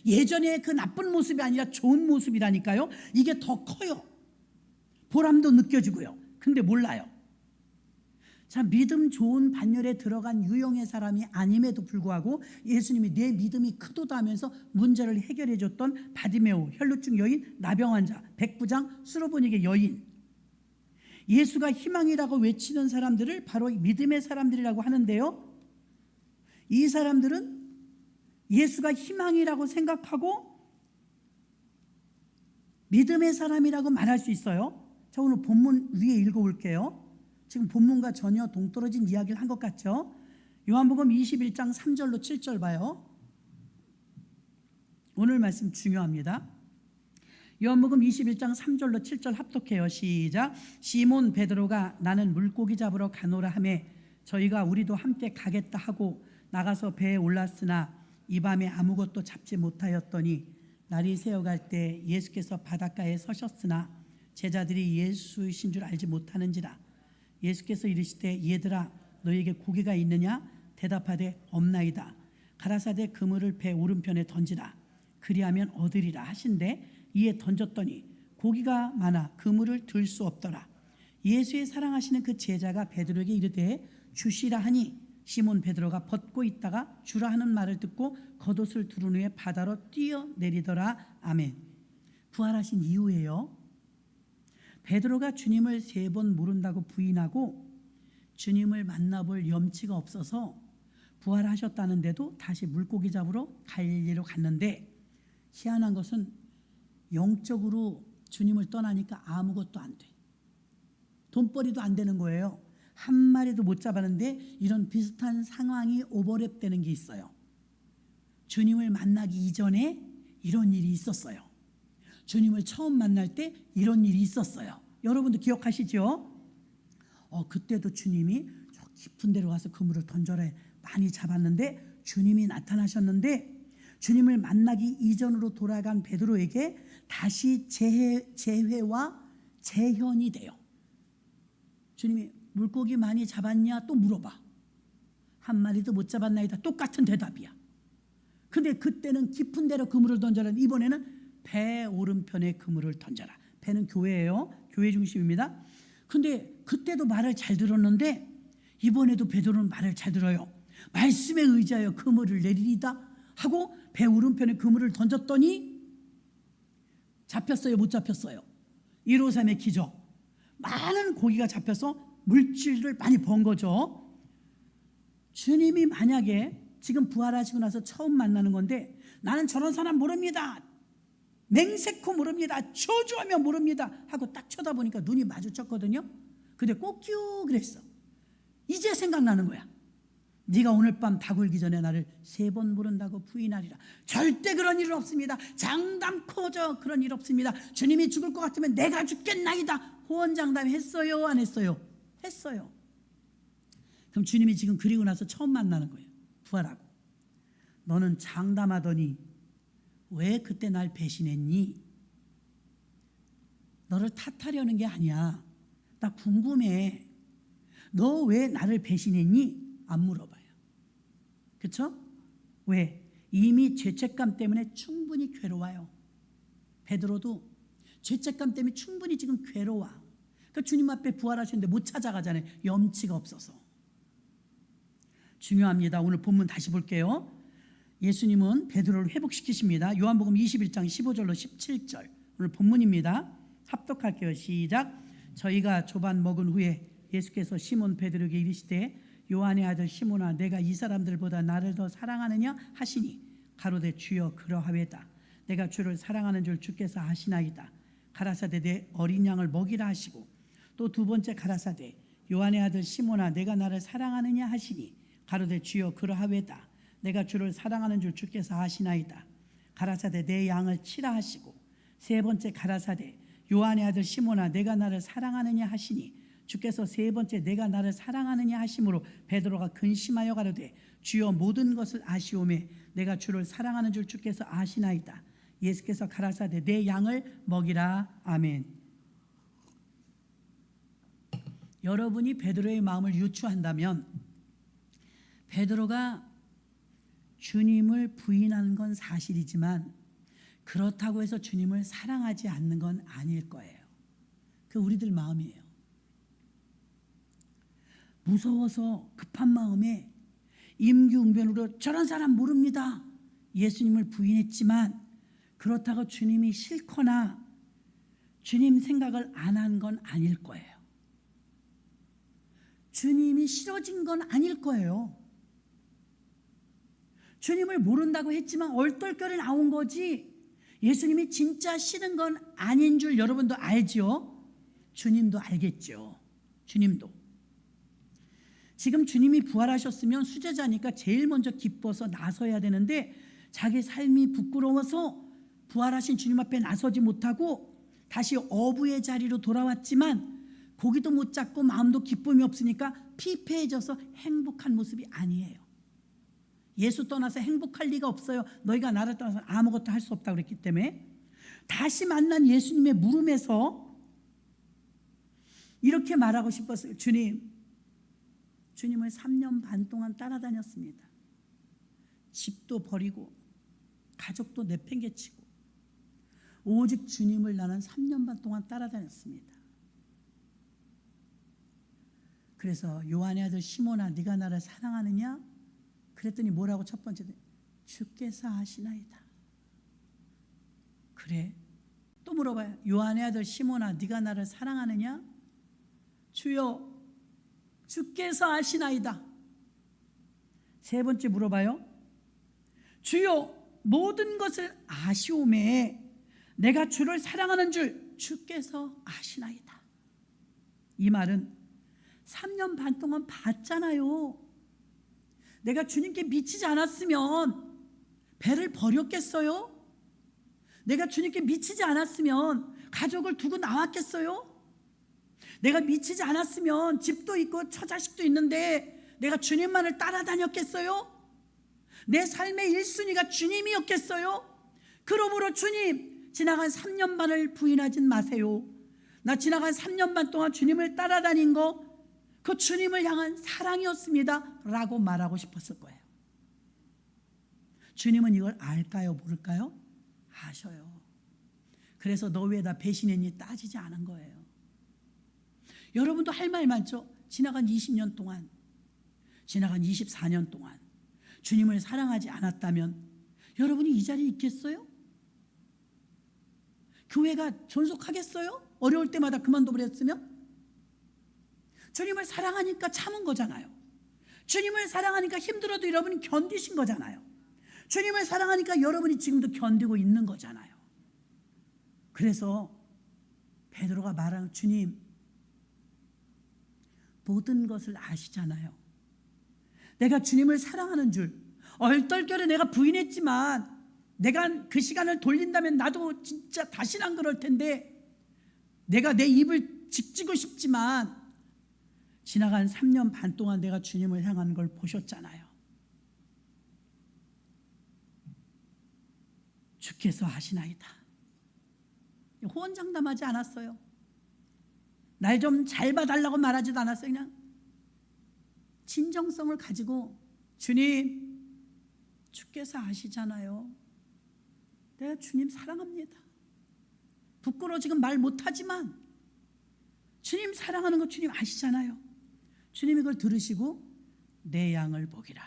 예전에 그 나쁜 모습이 아니라 좋은 모습이라니까요. 이게 더 커요. 보람도 느껴지고요. 근데 몰라요. 자, 믿음 좋은 반열에 들어간 유형의 사람이 아님에도 불구하고 예수님이 내 믿음이 크도다 하면서 문제를 해결해 줬던 바디메오, 혈루증 여인, 나병 환자, 백부장, 수로보닉의 여인, 예수가 희망이라고 외치는 사람들을 바로 믿음의 사람들이라고 하는데요. 이 사람들은 예수가 희망이라고 생각하고 믿음의 사람이라고 말할 수 있어요. 자, 오늘 본문 위에 읽어볼게요. 지금 본문과 전혀 동떨어진 이야기를 한 것 같죠? 요한복음 21장 3절로 7절 봐요. 오늘 말씀 중요합니다. 요한복음 21장 3절로 7절 합독해요. 시작. 시몬 베드로가 나는 물고기 잡으러 가노라 하매 저희가 우리도 함께 가겠다 하고 나가서 배에 올랐으나 이 밤에 아무것도 잡지 못하였더니 날이 새어갈 때 예수께서 바닷가에 서셨으나 제자들이 예수이신 줄 알지 못하는지라. 예수께서 이르시되 얘들아 너희에게 고기가 있느냐? 대답하되 없나이다. 가라사대 그물을 배 오른편에 던지라. 그리하면 얻으리라 하신대 이에 던졌더니 고기가 많아 그물을 들 수 없더라. 예수의 사랑하시는 그 제자가 베드로에게 이르되 주시라 하니 시몬 베드로가 벗고 있다가 주라 하는 말을 듣고 겉옷을 두른 후에 바다로 뛰어내리더라. 아멘. 부활하신 이후에요, 베드로가 주님을 3번 모른다고 부인하고 주님을 만나볼 염치가 없어서 부활하셨다는데도 다시 물고기 잡으러 갈릴리로 갔는데, 희한한 것은 영적으로 주님을 떠나니까 아무것도 안 돼. 돈벌이도 안 되는 거예요. 한 마리도 못 잡았는데 이런 비슷한 상황이 오버랩되는 게 있어요. 주님을 만나기 이전에 이런 일이 있었어요. 주님을 처음 만날 때 이런 일이 있었어요. 여러분도 기억하시죠? 그때도 주님이 저 깊은 데로 가서 그물을 던져라 많이 잡았는데 주님이 나타나셨는데, 주님을 만나기 이전으로 돌아간 베드로에게 다시 재회와 재현이 돼요. 주님이 물고기 많이 잡았냐 또 물어봐. 한 마리도 못 잡았나이다. 똑같은 대답이야. 근데 그때는 깊은 데로 그물을 던져라. 이번에는 배 오른편에 그물을 던져라. 배는 교회예요. 교회 중심입니다. 근데 그때도 말을 잘 들었는데 이번에도 베드로는 말을 잘 들어요. 말씀에 의지하여 그물을 내리리다 하고 배 오른편에 그물을 던졌더니 잡혔어요, 못 잡혔어요? 153의 기적. 많은 고기가 잡혀서 물질을 많이 번 거죠. 주님이 만약에 지금 부활하시고 나서 처음 만나는 건데, 나는 저런 사람 모릅니다, 맹세코 모릅니다, 저주하며 모릅니다 하고 딱 쳐다보니까 눈이 마주쳤거든요. 근데 꼭큐 그랬어. 이제 생각나는 거야. 네가 오늘 밤 다 굴기 전에 나를 3번 모른다고 부인하리라. 절대 그런 일은 없습니다. 장담코저 그런 일 없습니다. 주님이 죽을 것 같으면 내가 죽겠나이다. 호언장담 했어요, 안 했어요? 했어요. 그럼 주님이 지금 그리고 나서 처음 만나는 거예요. 부활하고. 너는 장담하더니 왜 그때 날 배신했니? 너를 탓하려는 게 아니야. 나 궁금해. 너 왜 나를 배신했니? 안 물어봐요. 그렇죠? 왜? 이미 죄책감 때문에 충분히 괴로워요. 베드로도 죄책감 때문에 충분히 지금 괴로워. 그러니까 주님 앞에 부활하셨는데 못 찾아가잖아요. 염치가 없어서. 중요합니다. 오늘 본문 다시 볼게요. 예수님은 베드로를 회복시키십니다. 요한복음 21장 15절로 17절 오늘 본문입니다. 합독할게요. 시작. 저희가 조반 먹은 후에 예수께서 시몬 베드로에게 이르시되 요한의 아들 시몬아, 내가 이 사람들보다 나를 더 사랑하느냐 하시니 가로되 주여 그러하외다. 내가 주를 사랑하는 줄 주께서 아시나이다. 가라사대 내 어린 양을 먹이라 하시고, 또 두 번째 가라사대 요한의 아들 시몬아, 내가 나를 사랑하느냐 하시니 가로되 주여 그러하외다. 내가 주를 사랑하는 줄 주께서 아시나이다. 가라사대 내 양을 치라 하시고, 세 번째 가라사대 요한의 아들 시몬아, 내가 나를 사랑하느냐 하시니 주께서 세 번째 내가 나를 사랑하느냐 하심으로 베드로가 근심하여 가로되 주여 모든 것을 아시오매 내가 주를 사랑하는 줄 주께서 아시나이다. 예수께서 가라사대 내 양을 먹이라. 아멘. 여러분이 베드로의 마음을 유추한다면 베드로가 주님을 부인하는 건 사실이지만 그렇다고 해서 주님을 사랑하지 않는 건 아닐 거예요. 그 우리들 마음이에요. 무서워서 급한 마음에 임기응변으로 저런 사람 모릅니다 예수님을 부인했지만, 그렇다고 주님이 싫거나 주님 생각을 안 한 건 아닐 거예요. 주님이 싫어진 건 아닐 거예요. 주님을 모른다고 했지만 얼떨결에 나온 거지 예수님이 진짜 싫은 건 아닌 줄 여러분도 알죠? 주님도 알겠죠. 주님도. 지금 주님이 부활하셨으면 수제자니까 제일 먼저 기뻐서 나서야 되는데 자기 삶이 부끄러워서 부활하신 주님 앞에 나서지 못하고 다시 어부의 자리로 돌아왔지만 고기도 못 잡고 마음도 기쁨이 없으니까 피폐해져서 행복한 모습이 아니에요. 예수 떠나서 행복할 리가 없어요. 너희가 나를 떠나서 아무것도 할 수 없다고 그랬기 때문에 다시 만난 예수님의 물음에서 이렇게 말하고 싶었어요. 주님을 3년 반 동안 따라다녔습니다. 집도 버리고 가족도 내팽개치고 오직 주님을 나는 3년 반 동안 따라다녔습니다. 그래서 요한의 아들 시몬아 네가 나를 사랑하느냐? 그랬더니 뭐라고 첫 번째 주께서 아시나이다. 그래? 또 물어봐요. 요한의 아들 시몬아 네가 나를 사랑하느냐? 주여 주께서 아시나이다. 세 번째 물어봐요. 주여 모든 것을 아시오매 내가 주를 사랑하는 줄 주께서 아시나이다. 이 말은 3년 반 동안 봤잖아요. 내가 주님께 미치지 않았으면 배를 버렸겠어요? 내가 주님께 미치지 않았으면 가족을 두고 나왔겠어요? 내가 미치지 않았으면 집도 있고 처자식도 있는데 내가 주님만을 따라다녔겠어요? 내 삶의 1순위가 주님이었겠어요? 그러므로 주님 지나간 3년 반을 부인하진 마세요. 나 지나간 3년 반 동안 주님을 따라다닌 거 그 주님을 향한 사랑이었습니다 라고 말하고 싶었을 거예요. 주님은 이걸 알까요? 모를까요? 아셔요. 그래서 너 왜 나 배신했니? 따지지 않은 거예요. 여러분도 할 말 많죠? 지나간 20년 동안, 지나간 24년 동안 주님을 사랑하지 않았다면 여러분이 이 자리에 있겠어요? 교회가 존속하겠어요? 어려울 때마다 그만둬 버렸으면? 주님을 사랑하니까 참은 거잖아요. 주님을 사랑하니까 힘들어도 여러분이 견디신 거잖아요. 주님을 사랑하니까 여러분이 지금도 견디고 있는 거잖아요. 그래서 베드로가 말하는 주님 모든 것을 아시잖아요. 내가 주님을 사랑하는 줄 얼떨결에 내가 부인했지만 내가 그 시간을 돌린다면 나도 진짜 다시는 안 그럴 텐데 내가 내 입을 직지고 싶지만 지나간 3년 반 동안 내가 주님을 향한 걸 보셨잖아요. 주께서 아시나이다. 호언장담하지 않았어요. 날 좀 잘 봐달라고 말하지도 않았어요. 그냥 진정성을 가지고 주님 주께서 아시잖아요. 내가 주님 사랑합니다. 부끄러워 지금 말 못하지만 주님 사랑하는 거 주님 아시잖아요. 주님 이걸 들으시고 내 양을 보기라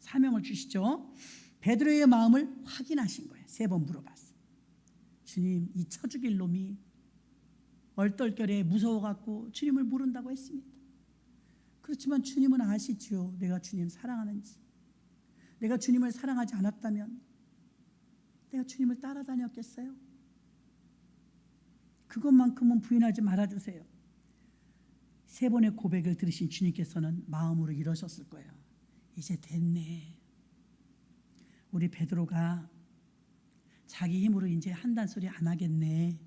사명을 주시죠. 베드로의 마음을 확인하신 거예요. 3번 물어봤어요. 주님 이 쳐 죽일 놈이 얼떨결에 무서워갖고 주님을 모른다고 했습니다. 그렇지만 주님은 아시지요. 내가 주님 사랑하는지. 내가 주님을 사랑하지 않았다면 내가 주님을 따라다녔겠어요? 그것만큼은 부인하지 말아주세요. 3번의 고백을 들으신 주님께서는 마음으로 이러셨을 거예요. 이제 됐네. 우리 베드로가 자기 힘으로 이제 한단 소리 안 하겠네.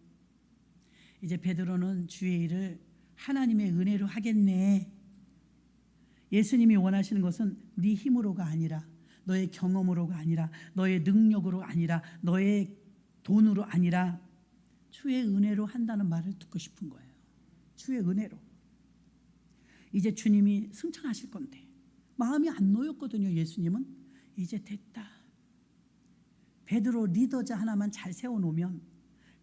이제 베드로는 주의 일을 하나님의 은혜로 하겠네. 예수님이 원하시는 것은 네 힘으로가 아니라 너의 경험으로가 아니라 너의 능력으로 아니라 너의 돈으로 아니라 주의 은혜로 한다는 말을 듣고 싶은 거예요. 주의 은혜로. 이제 주님이 승천하실 건데 마음이 안 놓였거든요. 예수님은 이제 됐다. 베드로 리더자 하나만 잘 세워놓으면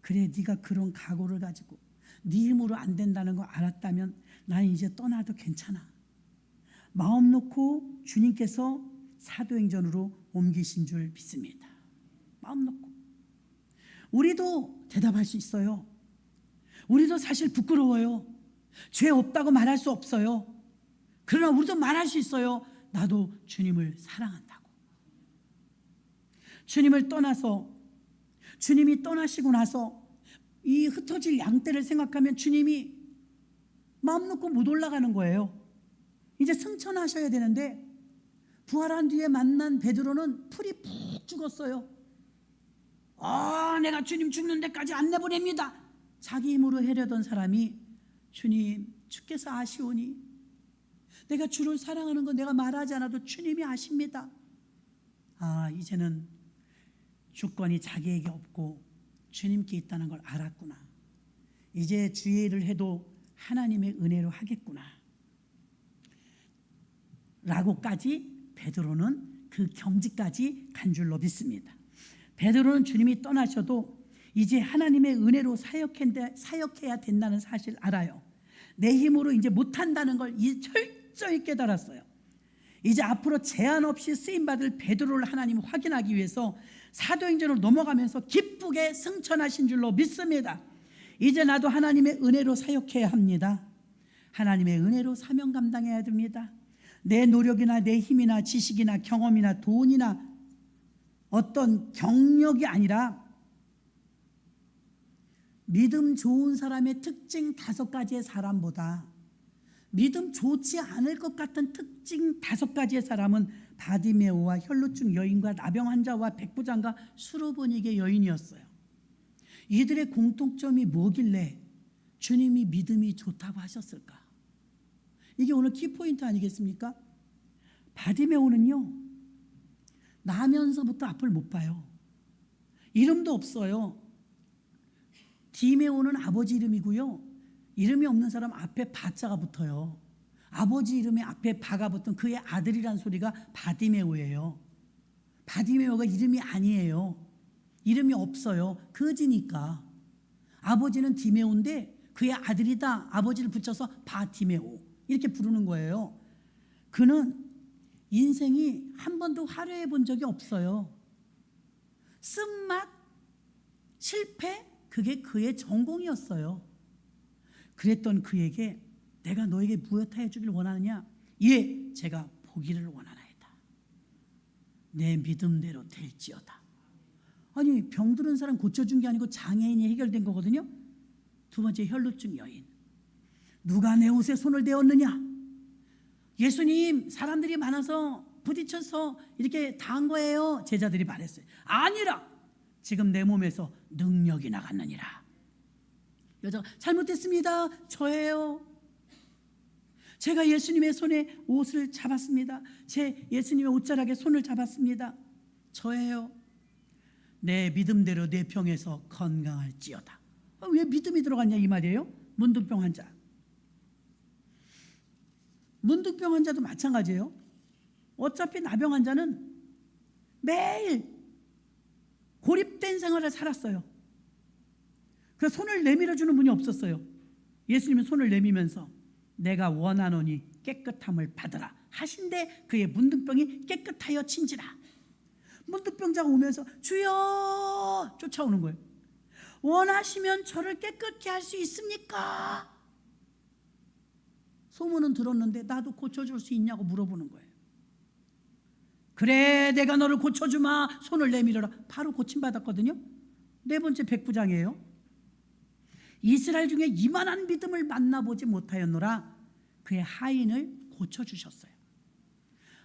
그래 네가 그런 각오를 가지고 네 힘으로 안 된다는 거 알았다면 난 이제 떠나도 괜찮아. 마음 놓고 주님께서 사도행전으로 옮기신 줄 믿습니다. 마음 놓고. 우리도 대답할 수 있어요. 우리도 사실 부끄러워요. 죄 없다고 말할 수 없어요. 그러나 우리도 말할 수 있어요. 나도 주님을 사랑한다고. 주님을 떠나서 주님이 떠나시고 나서 이 흩어질 양떼를 생각하면 주님이 마음 놓고 못 올라가는 거예요. 이제 승천하셔야 되는데 부활한 뒤에 만난 베드로는 풀이 푹 죽었어요. 내가 주님 죽는 데까지 안 내보냅니다. 자기 힘으로 하려던 사람이 주님 주께서 아시오니 내가 주를 사랑하는 거 내가 말하지 않아도 주님이 아십니다. 이제는 주권이 자기에게 없고 주님께 있다는 걸 알았구나. 이제 주의 일을 해도 하나님의 은혜로 하겠구나 라고까지 베드로는 그 경지까지 간 줄로 믿습니다. 베드로는 주님이 떠나셔도 이제 하나님의 은혜로 사역해야 된다는 사실 알아요. 내 힘으로 이제 못한다는 걸 철저히 깨달았어요. 이제 앞으로 제한 없이 쓰임받을 베드로를 하나님 확인하기 위해서 사도행전으로 넘어가면서 기쁘게 승천하신 줄로 믿습니다. 이제 나도 하나님의 은혜로 사역해야 합니다. 하나님의 은혜로 사명 감당해야 됩니다. 내 노력이나 내 힘이나 지식이나 경험이나 돈이나 어떤 경력이 아니라 믿음 좋은 사람의 특징 5가지의 사람보다 믿음 좋지 않을 것 같은 특징 5가지의 사람은 바디메오와 혈루증 여인과 나병 환자와 백부장과 수르보니게 여인이었어요. 이들의 공통점이 뭐길래 주님이 믿음이 좋다고 하셨을까? 이게 오늘 키포인트 아니겠습니까? 바디메오는요, 나면서부터 앞을 못 봐요. 이름도 없어요. 디메오는 아버지 이름이고요, 이름이 없는 사람 앞에 바자가 붙어요. 아버지 이름에 앞에 바가 붙은 그의 아들이란 소리가 바디메오예요. 바디메오가 이름이 아니에요. 이름이 없어요. 거지니까. 아버지는 디메오인데 그의 아들이다 아버지를 붙여서 바티메오 이렇게 부르는 거예요. 그는 인생이 한 번도 화려해 본 적이 없어요. 쓴맛, 실패, 그게 그의 전공이었어요. 그랬던 그에게 내가 너에게 무엇하여 주길 원하느냐? 예, 제가 보기를 원하나이다. 내 믿음대로 될지어다. 아니, 병들은 사람 고쳐준 게 아니고 장애인이 해결된 거거든요. 두 번째, 혈루증 여인. 누가 내 옷에 손을 대었느냐? 예수님, 사람들이 많아서 부딪혀서 이렇게 당한 거예요. 제자들이 말했어요. 아니라 지금 내 몸에서 능력이 나갔느니라. 여자가 잘못했습니다. 저예요. 제가 예수님의 손에 옷을 잡았습니다. 제 예수님의 옷자락에 손을 잡았습니다. 저예요. 내 믿음대로 내 병에서 건강할지어다. 왜 믿음이 들어갔냐 이 말이에요. 문둥병 환자. 문둥병 환자도 마찬가지예요. 어차피 나병 환자는 매일 고립된 생활을 살았어요. 그래서 손을 내밀어주는 분이 없었어요. 예수님은 손을 내밀면서 내가 원하노니 깨끗함을 받으라 하신데 그의 문둥병이 깨끗하여 친지라. 문둥병자가 오면서 주여 쫓아오는 거예요. 원하시면 저를 깨끗게 할 수 있습니까? 소문은 들었는데 나도 고쳐줄 수 있냐고 물어보는 거예요. 그래, 내가 너를 고쳐주마. 손을 내밀어라. 바로 고침받았거든요. 네 번째, 백부장이에요. 이스라엘 중에 이만한 믿음을 만나보지 못하였노라. 그의 하인을 고쳐주셨어요.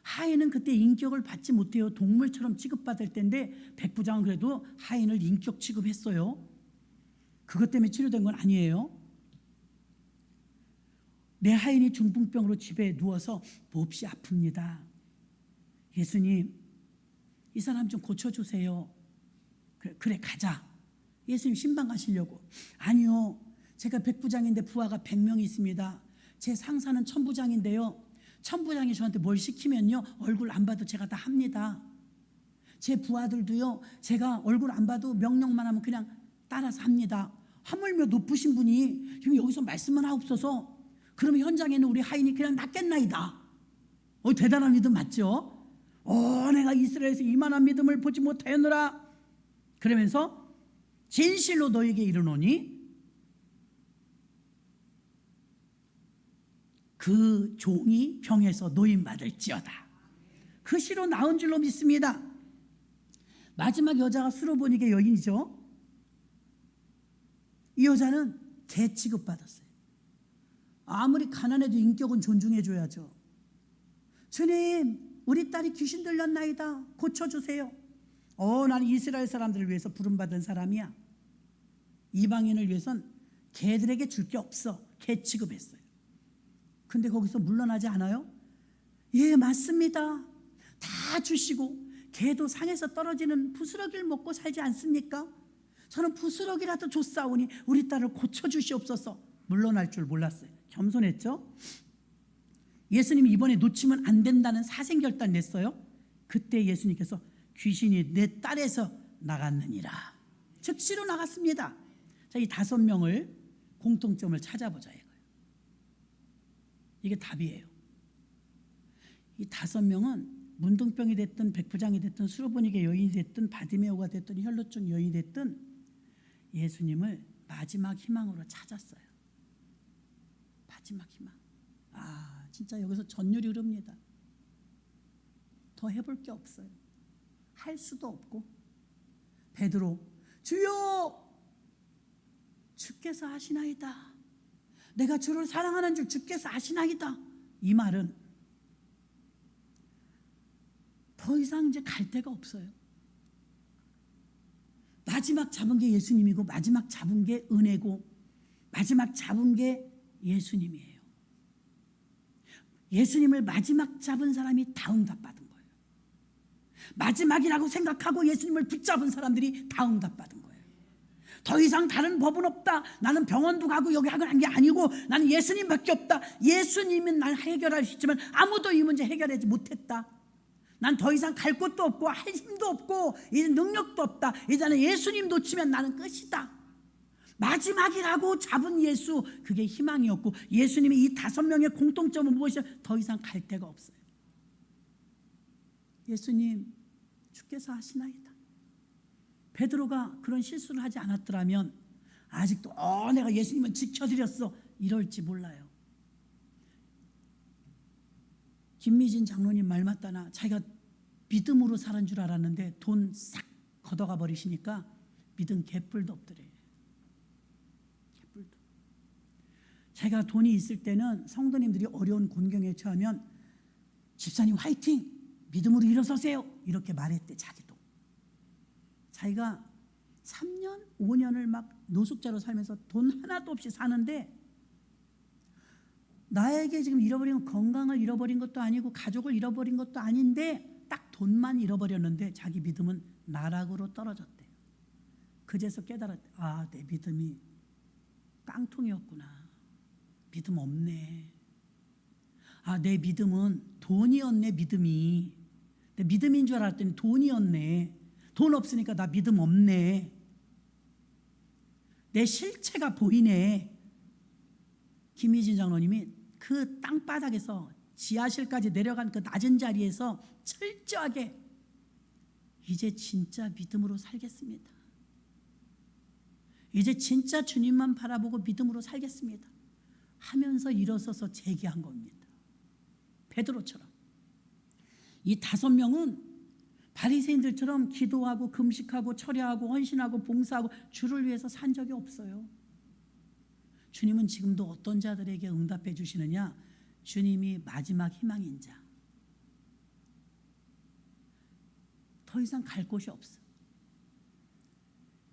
하인은 그때 인격을 받지 못해요. 동물처럼 취급받을 때인데 백부장은 그래도 하인을 인격 취급했어요. 그것 때문에 치료된 건 아니에요. 내 하인이 중풍병으로 집에 누워서 몹시 아픕니다. 예수님, 이 사람 좀 고쳐주세요. 그래 가자. 예수님 신방 가시려고. 아니요, 제가 백부장인데 부하가 100명이 있습니다. 제 상사는 천부장인데요, 천부장이 저한테 뭘 시키면요 얼굴 안 봐도 제가 다 합니다. 제 부하들도요 제가 얼굴 안 봐도 명령만 하면 그냥 따라서 합니다. 하물며 높으신 분이 지금 여기서 말씀만 하옵소서. 그러면 현장에 있는 우리 하인이 그냥 낫겠나이다. 대단한 믿음 맞죠? 내가 이스라엘에서 이만한 믿음을 보지 못하였노라. 그러면서 진실로 너에게 이르노니 그 종이 병에서 노임받을지어다. 그 시로 나온 줄로 믿습니다. 마지막 여자가 수르보니게 여인이죠. 이 여자는 개 취급받았어요. 아무리 가난해도 인격은 존중해줘야죠. 주님, 우리 딸이 귀신 들렸나이다. 고쳐주세요. 나는 이스라엘 사람들을 위해서 부름받은 사람이야. 이방인을 위해선 개들에게 줄 게 없어. 개 취급했어요. 근데 거기서 물러나지 않아요? 예, 맞습니다. 다 주시고 개도 상에서 떨어지는 부스러기를 먹고 살지 않습니까? 저는 부스러기라도 줬사오니 우리 딸을 고쳐주시옵소서. 물러날 줄 몰랐어요. 겸손했죠? 예수님이 이번에 놓치면 안 된다는 사생결단 냈어요. 그때 예수님께서 귀신이 내 딸에서 나갔느니라. 즉시로 나갔습니다. 자, 이 5명을 공통점을 찾아보자 이거예요. 이게 답이에요. 이 5명은 문둥병이 됐든 백부장이 됐든 수로보니게 여인이 됐든 바디메오가 됐든 혈루증 여인이 됐든 예수님을 마지막 희망으로 찾았어요. 마지막 희망. 진짜 여기서 전율이 흐릅니다. 더 해볼 게 없어요. 할 수도 없고. 베드로, 주여, 주께서 아시나이다. 내가 주를 사랑하는 줄 주께서 아시나이다. 이 말은 더 이상 이제 갈 데가 없어요. 마지막 잡은 게 예수님이고 마지막 잡은 게 은혜고 마지막 잡은 게 예수님이에요. 예수님을 마지막 잡은 사람이 다 응답받은 거예요. 마지막이라고 생각하고 예수님을 붙잡은 사람들이 다 응답받은 거예요. 더 이상 다른 법은 없다. 나는 병원도 가고 여기 하는 게 아니고 나는 예수님밖에 없다. 예수님은 날 해결할 수 있지만 아무도 이 문제 해결하지 못했다. 난 더 이상 갈 곳도 없고 할 힘도 없고 이제 능력도 없다. 이제는 예수님 놓치면 나는 끝이다. 마지막이라고 잡은 예수, 그게 희망이었고 예수님이 이 5명의 공통점은 무엇이냐? 더 이상 갈 데가 없어요. 예수님, 주께서 하시나이다. 베드로가 그런 실수를 하지 않았더라면 아직도 내가 예수님은 지켜드렸어 이럴지 몰라요. 김미진 장로님 말 맞다나 자기가 믿음으로 살은 줄 알았는데 돈 싹 걷어가 버리시니까 믿음 개뿔도 없더래. 개뿔도. 자기가 돈이 있을 때는 성도님들이 어려운 곤경에 처하면 집사님 화이팅! 믿음으로 일어서세요! 이렇게 말했대. 자기도. 자기가 3년, 5년을 막 노숙자로 살면서 돈 하나도 없이 사는데 나에게 지금 잃어버린 건강을 잃어버린 것도 아니고 가족을 잃어버린 것도 아닌데 딱 돈만 잃어버렸는데 자기 믿음은 나락으로 떨어졌대. 그제서 깨달았대. 내 믿음이 깡통이었구나. 믿음 없네. 내 믿음은 돈이었네. 믿음이 내 믿음인 줄 알았더니 돈이었네. 돈 없으니까 나 믿음 없네. 내 실체가 보이네. 김희진 장로님이 그 땅바닥에서 지하실까지 내려간 그 낮은 자리에서 철저하게 이제 진짜 믿음으로 살겠습니다. 이제 진짜 주님만 바라보고 믿음으로 살겠습니다 하면서 일어서서 재기한 겁니다. 베드로처럼. 이 5명은 바리새인들처럼 기도하고 금식하고 철야하고 헌신하고 봉사하고 주를 위해서 산 적이 없어요. 주님은 지금도 어떤 자들에게 응답해 주시느냐? 주님이 마지막 희망인 자. 더 이상 갈 곳이 없어.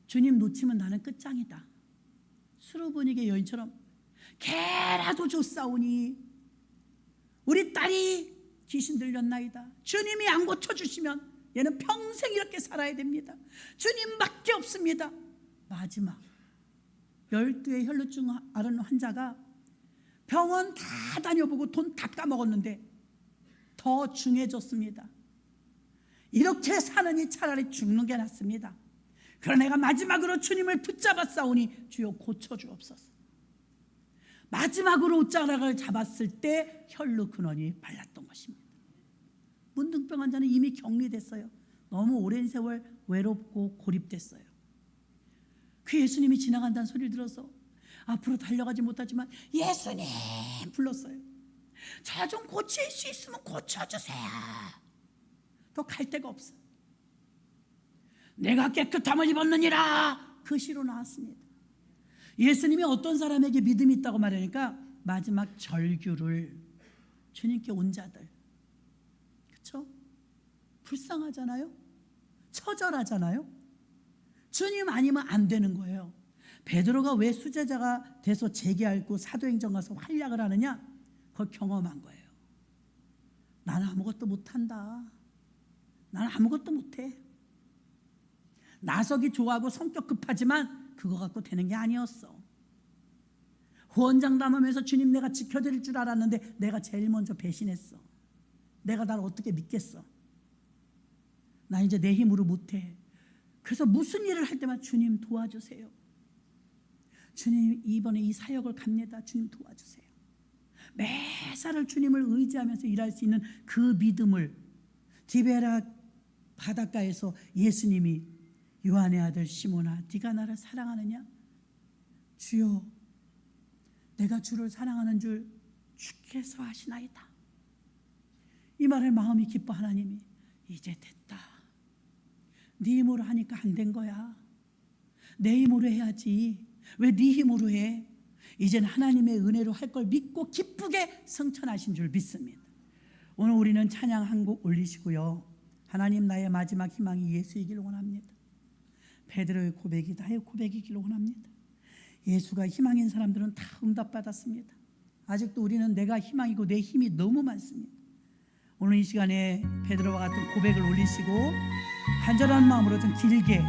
주님 놓치면 나는 끝장이다. 수로보니게 여인처럼 개라도 줬사오니 우리 딸이 귀신 들렸나이다. 주님이 안 고쳐주시면 얘는 평생 이렇게 살아야 됩니다. 주님밖에 없습니다. 마지막 12의 혈루증 앓은 환자가 병원 다 다녀보고 돈 다 까먹었는데 더 중해졌습니다. 이렇게 사느니 차라리 죽는 게 낫습니다. 그러나 내가 마지막으로 주님을 붙잡아 싸우니 주여 고쳐주옵소서. 마지막으로 옷자락을 잡았을 때 혈루 근원이 발랐던 것입니다. 문둥병 환자는 이미 격리됐어요. 너무 오랜 세월 외롭고 고립됐어요. 그 예수님이 지나간다는 소리를 들어서 앞으로 달려가지 못하지만 예수님 불렀어요. 저 좀 고칠 수 있으면 고쳐주세요. 더 갈 데가 없어. 내가 깨끗함을 입었느니라 그 시로 나왔습니다. 예수님이 어떤 사람에게 믿음이 있다고 말하니까 마지막 절규를 주님께 온 자들. 그렇죠? 불쌍하잖아요. 처절하잖아요. 주님 아니면 안 되는 거예요. 베드로가 왜 수제자가 돼서 재기하고 사도행전 가서 활약을 하느냐? 그걸 경험한 거예요. 나는 아무것도 못한다. 나는 아무것도 못해. 나서기 좋아하고 성격 급하지만 그거 갖고 되는 게 아니었어. 후원장담하면서 주님 내가 지켜드릴 줄 알았는데 내가 제일 먼저 배신했어. 내가 날 어떻게 믿겠어. 나 이제 내 힘으로 못해. 그래서 무슨 일을 할 때마다 주님 도와주세요. 주님 이번에 이 사역을 갑니다. 주님 도와주세요. 매사를 주님을 의지하면서 일할 수 있는 그 믿음을 디베라 바닷가에서 예수님이 요한의 아들 시몬아 네가 나를 사랑하느냐? 주여 내가 주를 사랑하는 줄 주께서 아시나이다. 이 말을 마음이 기뻐 하나님이 이제 됐다. 네 힘으로 하니까 안 된 거야. 내 힘으로 해야지. 왜 네 힘으로 해? 이젠 하나님의 은혜로 할 걸 믿고 기쁘게 성천하신 줄 믿습니다. 오늘 우리는 찬양 한 곡 올리시고요. 하나님 나의 마지막 희망이 예수이길 원합니다. 베드로의 고백이 나의 고백이길 원합니다. 예수가 희망인 사람들은 다 응답받았습니다. 아직도 우리는 내가 희망이고 내 힘이 너무 많습니다. 오늘 이 시간에 베드로와 같은 고백을 올리시고 간절한 마음으로 좀 길게